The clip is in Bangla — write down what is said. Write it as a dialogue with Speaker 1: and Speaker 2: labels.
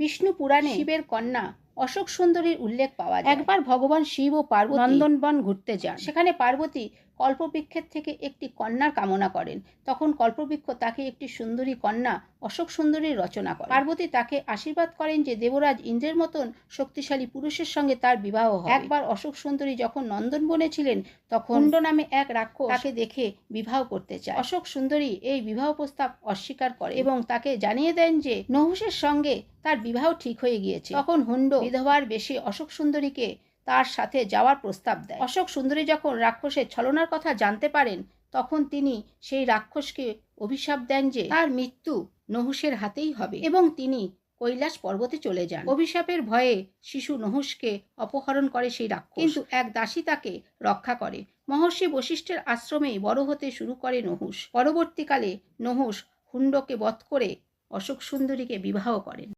Speaker 1: বিষ্ণু পুরাণে শিবের কন্যা অশোক সুন্দরীর উল্লেখ পাওয়া যায়। একবার ভগবান শিব ও পার্বতী নন্দনবন ঘুরতে যান। সেখানে পার্বতী কল্পবৃক্ষের থেকে একটি কন্যার কামনা করেন। তখন কল্পবৃক্ষ তাকে একটি সুন্দরী কন্যা অশোক সুন্দরীর রচনা করে। পার্বতী তাকে আশীর্বাদ করেন যে দেবরাজ ইন্দ্রের মতন শক্তিশালী পুরুষের সঙ্গে তার বিবাহ হবে। একবার অশোক সুন্দরী যখন নন্দনবনে ছিলেন তখন হুণ্ড নামে এক রাক্ষস তাকে দেখে বিবাহ করতে চায়। অশোক সুন্দরী এই বিবাহ প্রস্তাব অস্বীকার করে এবং তাকে জানিয়ে দেন যে নহুষের সঙ্গে তার বিবাহ ঠিক হয়ে গিয়েছে। তখন হুণ্ড বিধবার বেশে অশোক সুন্দরীকে তার সাথে যাওয়ার প্রস্তাব দেয়। অশোক সুন্দরী যখন রাক্ষসের ছলনার কথা জানতে পারেন তখন তিনি সেই রাক্ষসকে অভিশাপ দেন যে তার মৃত্যু নহুষের হাতেই হবে এবং তিনি কৈলাস পর্বতে চলে যান। অভিশাপের ভয়ে শিশু নহুষকে অপহরণ করে সেই রাক্ষস, কিন্তু এক দাসী তাকে রক্ষা করে। মহর্ষি বশিষ্ঠের আশ্রমেই বড় হতে শুরু করে নহুষ। পরবর্তীকালে নহুষ হুণ্ডকে বধ করে অশোক সুন্দরীকে বিবাহ করেন।